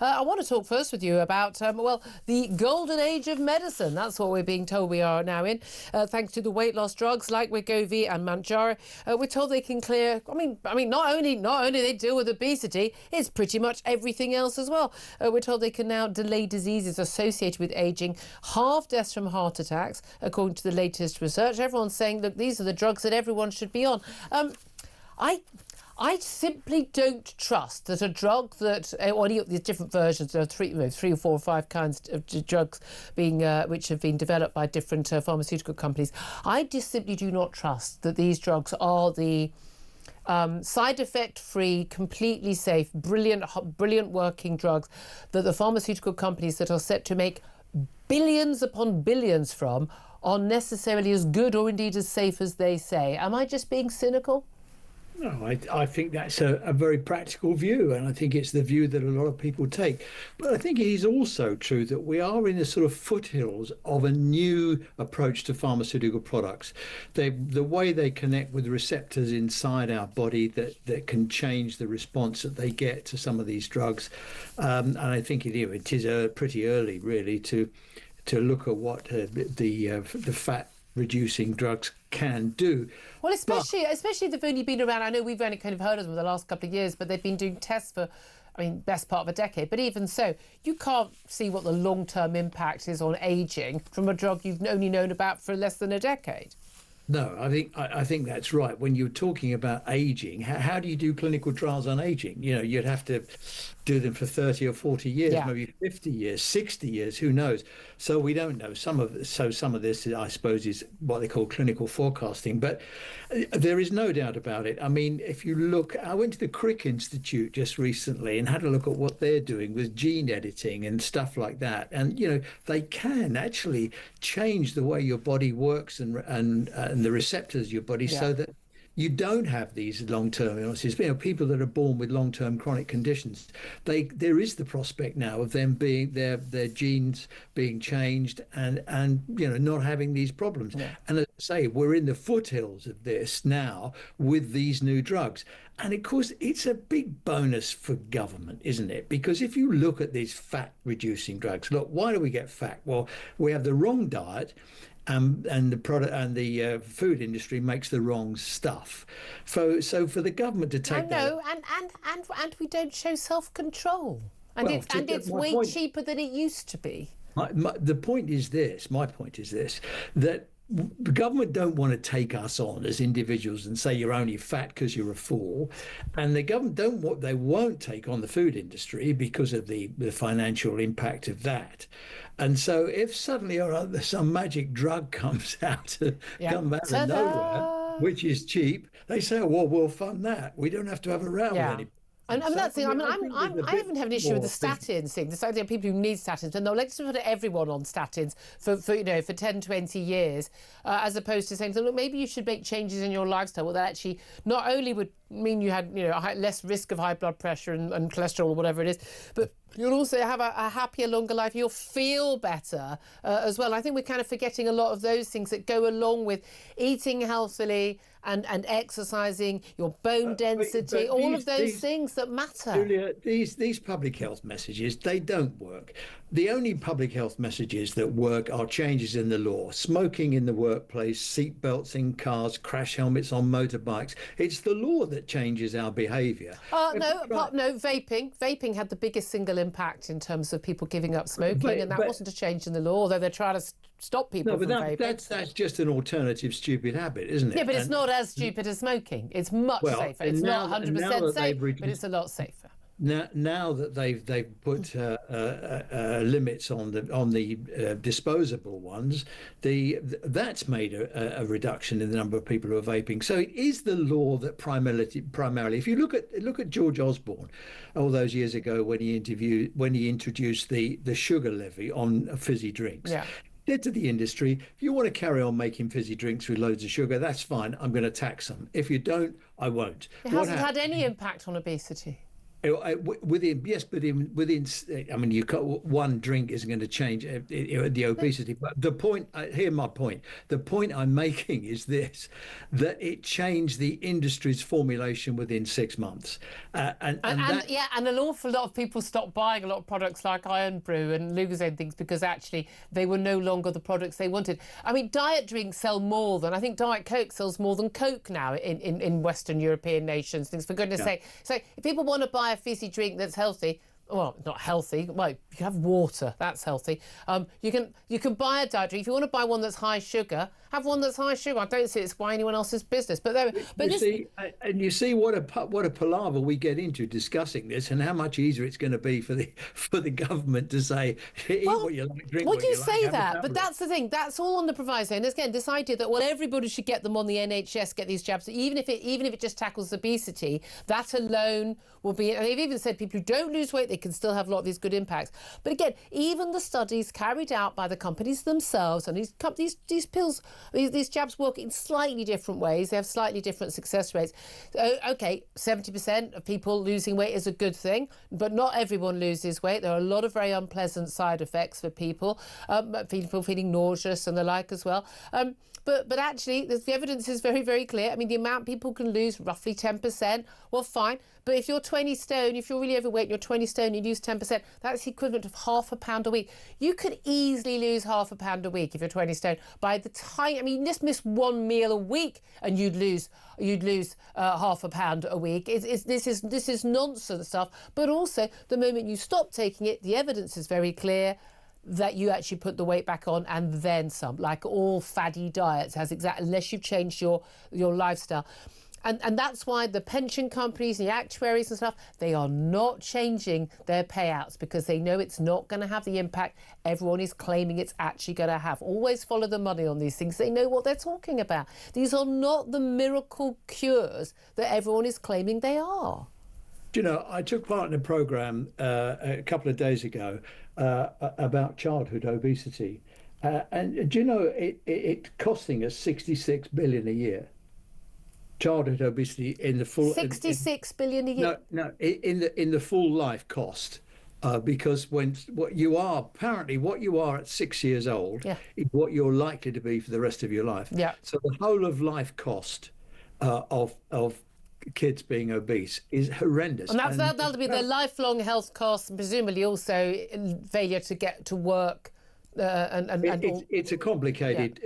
I want to talk first with you about, the golden age of medicine. That's what we're being told we are now in. Thanks to the weight loss drugs like Wegovy and Manjaro, we're told they can clear. Not only they deal with obesity, it's pretty much everything else as well. We're told they can now delay diseases associated with aging, halve deaths from heart attacks, according to the latest research. Everyone's saying, look, these are the drugs that everyone should be on. I simply don't trust that a drug that, or any of these different versions, there are three or four or five kinds of drugs being which have been developed by different pharmaceutical companies. I just simply do not trust that these drugs are the side effect free, completely safe, brilliant working drugs that the pharmaceutical companies that are set to make billions upon billions from are necessarily as good or indeed as safe as they say. Am I just being cynical? No, I think that's a very practical view, and I think it's the view that a lot of people take. But I think it is also true that we are in the sort of foothills of a new approach to pharmaceutical products. The way they connect with receptors inside our body that can change the response that they get to some of these drugs. And I think it is pretty early, really, to look at what the fat reducing drugs can do. Well, especially if they've only been around. I know we've only kind of heard of them the last couple of years, but they've been doing tests for, best part of a decade. But even so, you can't see what the long-term impact is on aging from a drug you've only known about for less than a decade. No, I think that's right. When you're talking about aging, how do you do clinical trials on aging? You'd have to do them for 30 or 40 years, Yeah. maybe 50 years, 60 years, who knows? So we don't know. Some of this, I suppose, is what they call clinical forecasting. But there is no doubt about it. If you look, I went to the Crick Institute just recently and had a look at what they're doing with gene editing and stuff like that. And, they can actually change the way your body works and the receptors of your body, Yeah. so that you don't have these long-term illnesses. People that are born with long-term chronic conditions, there is the prospect now of them being their genes being changed and not having these problems. Yeah. And as I say, we're in the foothills of this now with these new drugs. And of course, it's a big bonus for government, isn't it? Because if you look at these fat-reducing drugs, look, why do we get fat? Well, we have the wrong diet. And the product and the food industry makes the wrong stuff. So for the government to take No, and we don't show self-control, and well, it's my way point, cheaper than it used to be. the point is this. My point is this: that the government don't want to take us on as individuals and say you're only fat because you're a fool, and the government they won't take on the food industry because of the financial impact of that. And so if suddenly some magic drug comes out come out of nowhere, which is cheap, they say, oh, well, we'll fund that. We don't have to have a row with anybody. And So, that's the thing. I haven't had an issue with the more statins thing. There's idea of people who need statins, and they'll let put everyone on statins for 10, 20 years, as opposed to saying, so look, maybe you should make changes in your lifestyle. Well, that actually not only would mean you had less risk of high blood pressure and cholesterol or whatever it is, but you'll also have a happier, longer life. You'll feel better as well. I think we're kind of forgetting a lot of those things that go along with eating healthily and exercising, your bone density, all of those things that matter. Julia, these public health messages, they don't work. The only public health messages that work are changes in the law, smoking in the workplace, seat belts in cars, crash helmets on motorbikes. It's the law that changes our behaviour. No, vaping. Vaping had the biggest single impact in terms of people giving up smoking, and that wasn't a change in the law, although they're trying to stop people from vaping. That's just an alternative stupid habit, isn't it? Yeah, but it's not as stupid as smoking. It's much safer. It's not 100% safe, but it's a lot safer. Now that they've put limits on the disposable ones, that's made a reduction in the number of people who are vaping. So it is the law that primarily. If you look at George Osborne, all those years ago when he introduced the sugar levy on fizzy drinks. Yeah. Said to the industry, if you want to carry on making fizzy drinks with loads of sugar, that's fine. I'm going to tax them. If you don't, I won't. It hasn't had any impact on obesity. Within, yes, but within, I mean, one drink isn't going to change the obesity. But the point, hear my point. The point I'm making is this: that it changed the industry's formulation within 6 months, and an awful lot of people stopped buying a lot of products like Iron Brew and Lucozade things because actually they were no longer the products they wanted. I mean, diet drinks sell more than, I think Diet Coke sells more than Coke now in Western European nations. Things, for goodness sake. So if people want to buy a fizzy drink that's healthy, well, not healthy. Well, you can have water. That's healthy. You can buy a diet drink. If you want to buy one that's high sugar, have one that's high sugar. I don't see it's why anyone else's business. But you see what a palaver we get into discussing this, and how much easier it's going to be for the government to say, eat what you like, drink what you like. Well, you say that, but that's the thing. That's all on the proviso. And again, this idea that everybody should get them on the NHS, get these jabs, even if it just tackles obesity, that alone will be. And they've even said people who don't lose weight, they can still have a lot of these good impacts. But again, even the studies carried out by the companies themselves, and these pills, these jabs work in slightly different ways. They have slightly different success rates. Okay, 70% of people losing weight is a good thing, but not everyone loses weight. There are a lot of very unpleasant side effects for people, people feeling nauseous and the like as well. But actually, the evidence is very, very clear. I mean, the amount people can lose, roughly 10%, well, fine. But if you're 20 stone, if you're really overweight, you're 20 stone, you lose 10%, that's the equivalent of half a pound a week. You could easily lose half a pound a week if you're 20 stone. By the time, I mean, you just miss one meal a week and you'd lose half a pound a week. This is nonsense stuff. But also, the moment you stop taking it, the evidence is very clear that you actually put the weight back on and then some, like all faddy diets unless you've changed your lifestyle. And that's why the pension companies, the actuaries and stuff, they are not changing their payouts because they know it's not going to have the impact everyone is claiming it's actually going to have. Always follow the money on these things. They know what they're talking about. These are not the miracle cures that everyone is claiming they are. Do you know, I took part in a programme a couple of days ago about childhood obesity. And do you know, it's costing us 66 billion a year. Childhood obesity in the full 66 billion a year. No, in the full life cost, because what you are at 6 years old is what you're likely to be for the rest of your life. Yeah. So the whole of life cost of kids being obese is horrendous. And that'll be their lifelong health costs, and presumably also failure to get to work. It's a complicated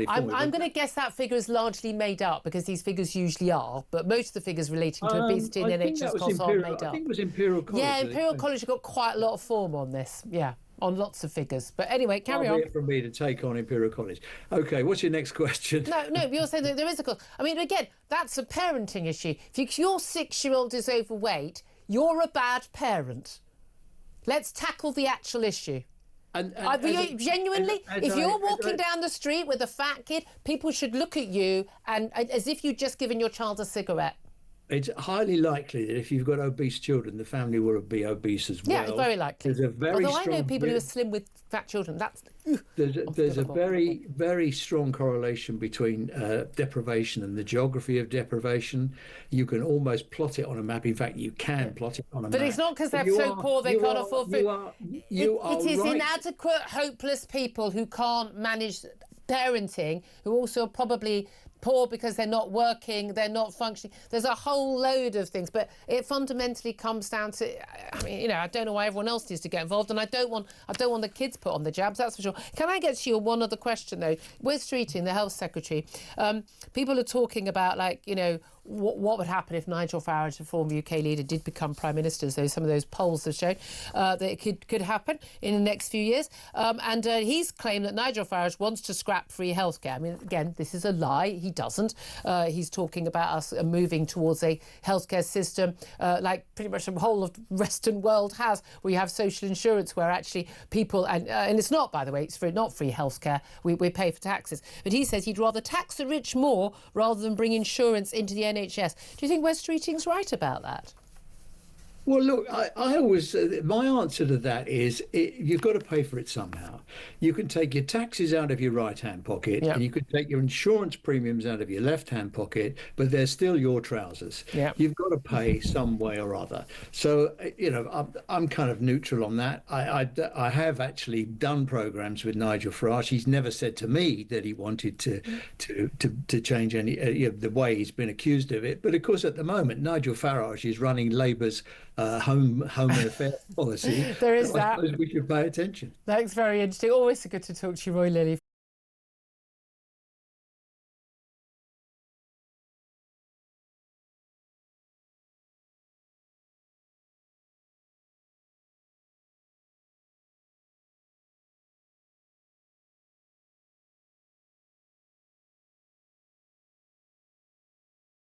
formula. I'm going to guess that figure is largely made up because these figures usually are, but most of the figures relating to obesity in NHS costs are made up. I think it was Imperial College. Yeah, Imperial College have got quite a lot of form on this. Yeah, on lots of figures. But anyway, carry on. For me to take on Imperial College. Okay, what's your next question? No, you're saying that there is a cost. I mean, again, that's a parenting issue. If your 6-year-old is overweight, you're a bad parent. Let's tackle the actual issue. Genuinely, if you're walking down the street with a fat kid, people should look at you and as if you'd just given your child a cigarette. It's highly likely that if you've got obese children, the family will be obese as well. Yeah, it's very likely. Although I know people who are slim with fat children. There's a very, very strong correlation between deprivation and the geography of deprivation. You can almost plot it on a map. In fact, you can plot it on a map. But it's not because they're so poor they can't afford food. It is inadequate, hopeless people who can't manage parenting, who also are probably poor because they're not working, they're not functioning. There's a whole load of things, but it fundamentally comes down to, I mean, I don't know why everyone else needs to get involved, and I don't want the kids put on the jabs, that's for sure. Can I get to you on one other question though? Wes Streeting, the health secretary, people are talking about what would happen if Nigel Farage, the former UK leader, did become Prime Minister. So some of those polls have shown that it could happen in the next few years. And he's claimed that Nigel Farage wants to scrap free healthcare. I mean, again, this is a lie. He doesn't. He's talking about us moving towards a healthcare system like pretty much the whole of the Western world has, where you have social insurance, where actually people, and it's not, by the way, it's not free healthcare. We pay for taxes. But he says he'd rather tax the rich more rather than bring insurance into the NHS. Do you think Wes Streeting's right about that? Well, look, I always, my answer to that is you've got to pay for it somehow. You can take your taxes out of your right-hand pocket, Yeah. and you can take your insurance premiums out of your left-hand pocket, but they're still your trousers. Yeah. You've got to pay some way or other. So, I'm kind of neutral on that. I have actually done programs with Nigel Farage. He's never said to me that he wanted to change any the way he's been accused of it. But of course, at the moment, Nigel Farage is running Labour's home and affairs policy. There is So I that. suppose we should pay attention. That's very interesting. Always good to talk to you, Roy Lilley.